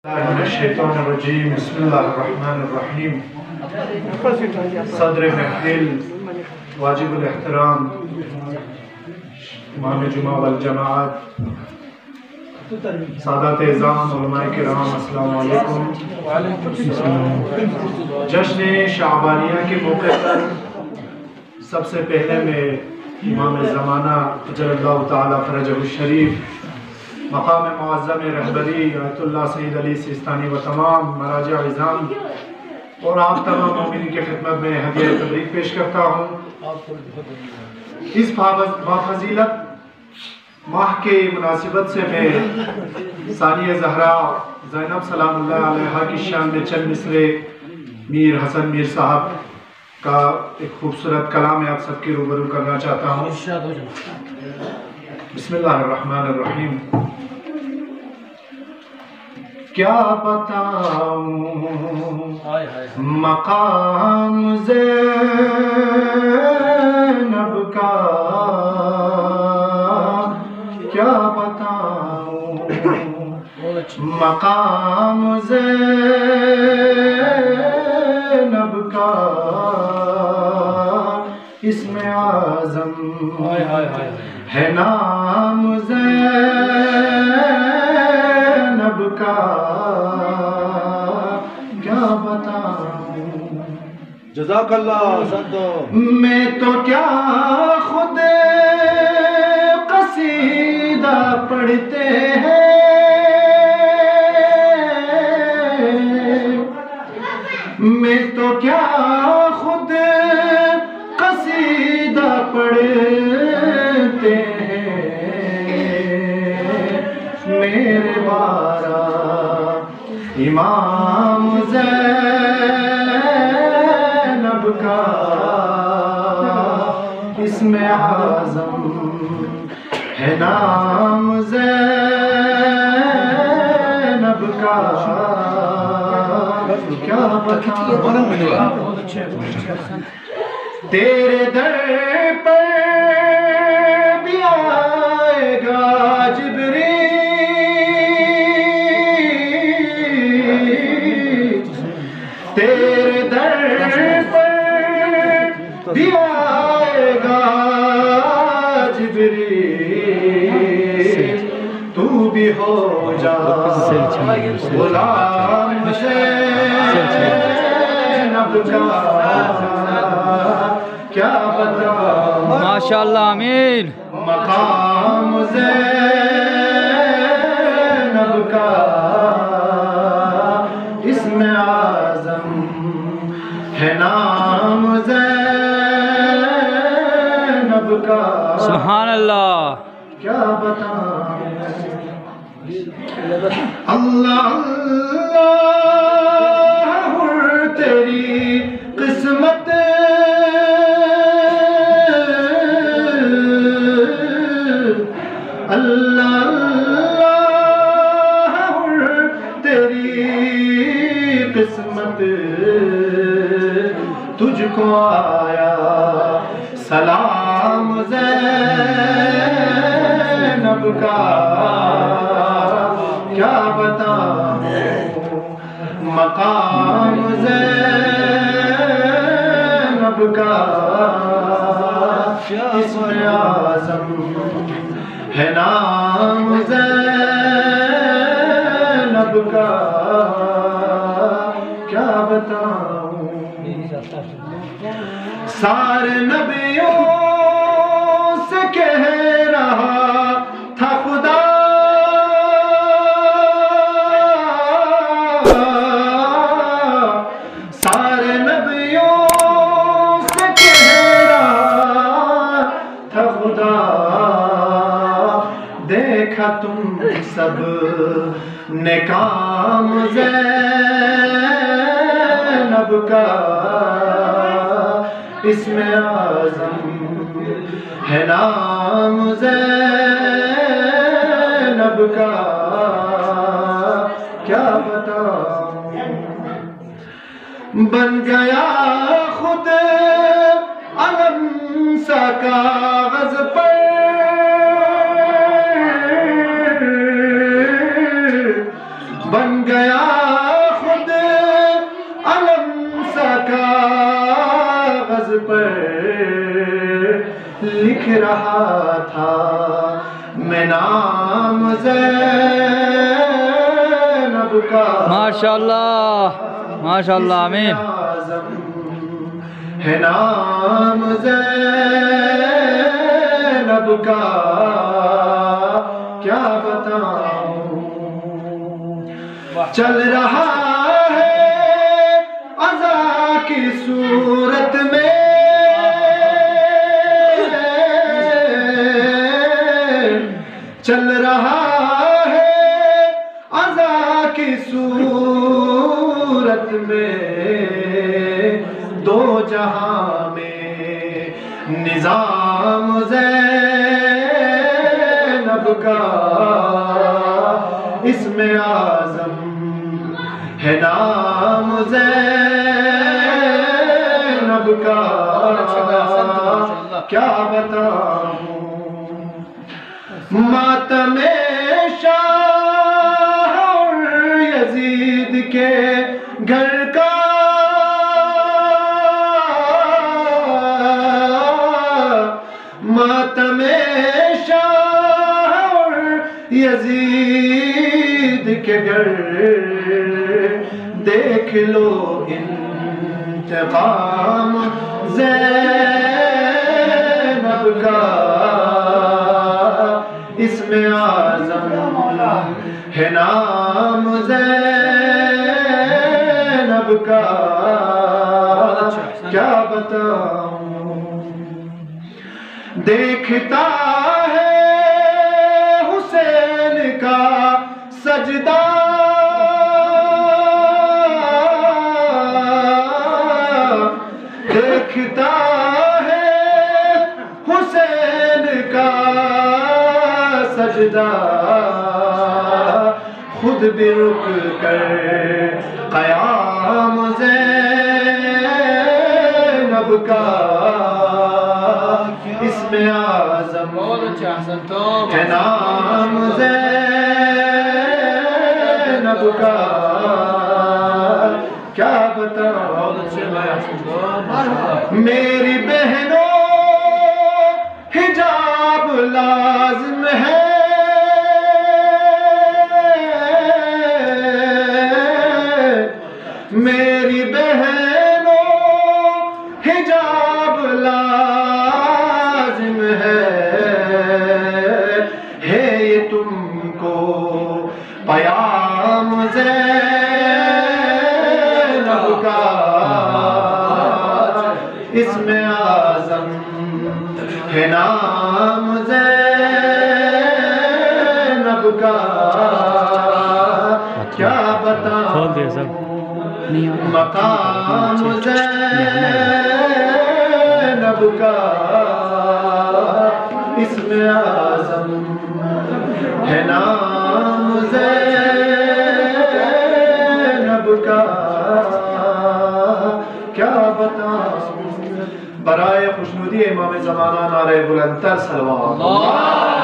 من الشیطان الرجیم بسم اللہ الرحمن الرحیم صدر محفل واجب الاحترام امام جمعہ والجماعت سادات اعظام علماء کرام السلام علیکم۔ جشن شعبانیہ کے موقع پر سب سے پہلے میں امام زمانہ اجل اللہ تعالی فرجہ الشریف مقام معظم رہبری آیت اللہ سید علی سیستانی و تمام مراجع عظام اور آپ تمام مومنین کی خدمت میں ہدیہ تبریک پیش کرتا ہوں۔ اس بافضیلت ماہ کے مناسبت سے میں ثانیہ زہرا زینب سلام اللہ علیہا کی شان میں چند مصرے میر حسن میر صاحب کا ایک خوبصورت کلام آپ سب کے روبرو کرنا چاہتا ہوں۔ بسم اللہ الرحمن الرحیم۔ کیا بتاؤں مقام زینب کا، کیا بتاؤں مقام زینب کا، اسم اعظم ہے نام زینب کا، کیا بتاؤں۔ جزاک اللہ سنتو۔ میں تو کیا خود قصیدہ پڑھتے ہیں، میں تو کیا خود قصیدہ پڑھتے ہیں، میرے بارہ امام زینب کا، اسم اعظم ہے نام زینب کا، کیا بتاؤں۔ تیرے در پر بھی آئے گا جبریل، تیرے در پر بھی آئے گا جبریل، تو بھی ہو جا غلام زینب کا، کیا بتاؤں۔ ماشاءاللہ آمین۔ مقام زینب کا، اسم اعظم ہے نام زینب کا، سبحان اللہ۔ کیا بتاؤں۔ اللہ اللہ تیری قسمت، اللہ اللہ تیری قسمت، تجھ کو آیا سلام زینب کا، کیا بتاؤں مقام زینب کا، اسم اعظم ہے نام زینب کا، کیا بتاؤں۔ سارے نبیوں سے کہہ رہا تھا خدا، سارے نبیوں سے کہہ رہا تھا خدا، دیکھا تم سب نے کام زینب کا، اسم اعظم ہے نام زینب کا، کیا بتاؤں۔ بن گیا خود علم سا کاغذ پر، بن گیا گیا خود علم سا کاغذ پر لکھ رہا تھا میں نام زینب کا ماشاءاللہ ماشاءاللہ آمین ہے نام زینب کا کیا بتاؤں چل رہا ہے عزا کی صورت میں چل رہا ہے عزا کی صورت میں دو جہاں میں نظام زینب کا اسم اعظم ہے نام زینب کا کیا بتاؤں ماتم شاہ اور یزید کے گھر کا ماتم شاہ اور یزید کے گھر دیکھ لو انتقام زینب کا اسم اعظم ہے نام زینب کا کیا بتاؤں دیکھتا ہے حسین کا سجدہ دیکھتا ہے حسین کا سجدہ خود بھی رک کر قیام زینب کا اسم اعظم ہے نام زینب کا کیا بتاؤں میری بہنوں حجاب لازم ہے میری بہنوں حجاب لازم ہے یہ تم کو پیام زینب کا اسم اعظم ہے نام زینب کا کیا بتاؤں مقام زینب کا اسم اعظم ہے نام زینب کا کیا بتاؤں برائے خوشنودی امام زمانہ نعرہ بلندتر صلوات